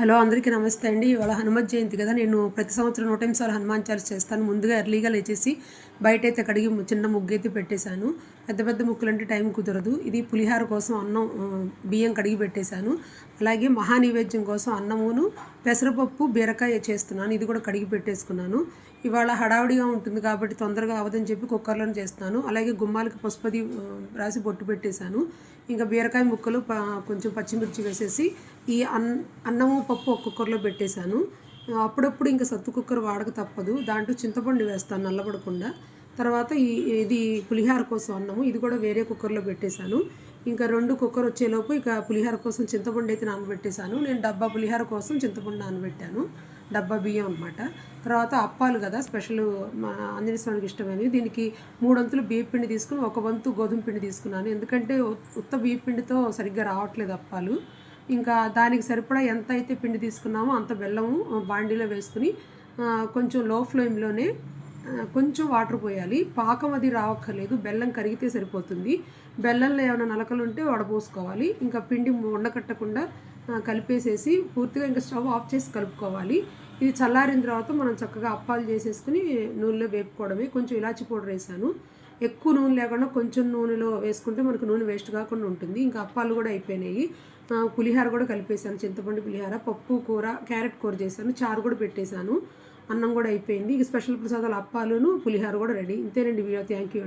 Hello అందరికీ నమస్తే అండి. ఇవాళ హనుమత్ జయంతి కదా. నేను ప్రతి సంవత్సరం 108 సార్లు హనుమాన్ చాలీసా చేస్తాను. ముందుగా ఎర్లీగా లేచేసి బయటైతే కడిగి చిన్న ముగ్గైతే పెట్టేశాను. పెద్ద పెద్ద ముగ్గులంటే టైం కుదరదు. ఇది పులిహార కోసం అన్నం బియ్యం కడిగి పెట్టేశాను. అలాగే మహానైవేద్యం కోసం అన్నమును పెసరపప్పు బీరకాయ చేస్తున్నాను. ఇది కూడా కడిగి పెట్టేసుకున్నాను. ఇవాళ హడావిడిగా ఉంటుంది కాబట్టి తొందరగా అవ్వదని చెప్పి కుక్కర్లోనే చేస్తున్నాను. అలాగే గుమ్మాలకి పసుపది రాసి బొట్టు పెట్టేశాను. ఇంకా బీరకాయ ముక్కలు కొంచెం పచ్చిమిర్చి వేసేసి ఈ అన్నము పప్పు ఒక కుక్కర్లో పెట్టేశాను. అప్పుడప్పుడు ఇంకా సత్తు కుక్కర్ వాడక తప్పదు. దాంట్లో చింతపండు వేస్తాను నల్లబడకుండా. తర్వాత ఇది పులిహార కోసం అన్నము ఇది కూడా వేరే కుక్కర్లో పెట్టేశాను. ఇంకా 2 కుక్కర్ వచ్చేలోపు ఇక పులిహార కోసం చింతపండు అయితే నానబెట్టేశాను. నేను డబ్బా పులిహార కోసం చింతపండు నానబెట్టాను. డబ్బా బియ్యం అనమాట. తర్వాత అప్పాలు కదా స్పెషల్ మా ఆంజనేయ స్వామికి ఇష్టమైనవి. దీనికి 3 వంతులు బియ్య పిండి తీసుకుని 1 వంతు గోధుమ పిండి తీసుకున్నాను. ఎందుకంటే ఉత్త బియ్య పిండితో సరిగ్గా రావట్లేదు అప్పాలు. ఇంకా దానికి సరిపడా ఎంత అయితే పిండి తీసుకున్నామో అంత బెల్లము బాండీలో వేసుకుని కొంచెం లో ఫ్లేమ్లోనే కొంచెం వాటర్ పోయాలి. పాకం అది రావక్కర్లేదు, బెల్లం కరిగితే సరిపోతుంది. బెల్లంలో ఏమైనా నలకలు ఉంటే వడపోసుకోవాలి. ఇంకా పిండి ఉండకట్టకుండా కలిపేసేసి పూర్తిగా ఇంకా స్టవ్ ఆఫ్ చేసి కలుపుకోవాలి. ఇది చల్లారిన తర్వాత మనం చక్కగా అప్పాలు చేసేసుకుని నూనెలో వేపుకోవడమే. కొంచెం ఇలాచి పౌడర్ వేసాను. ఎక్కువ నూనె లేకుండా కొంచెం నూనెలో వేసుకుంటే మనకు నూనె వేస్ట్ కాకుండా ఉంటుంది. ఇంకా అప్పాలు కూడా అయిపోయినాయి. పులిహార కూడా కలిపేశాను. చింతపండు పులిహార, పప్పు కూర, క్యారెట్ కూర చేశాను. చారు కూడా పెట్టేశాను. అన్నం కూడా అయిపోయింది. ఇక స్పెషల్ ప్రసాదాలు అప్పాలును పులిహార కూడా రెడీ. ఇంతేనండి వీడియో. Thank you.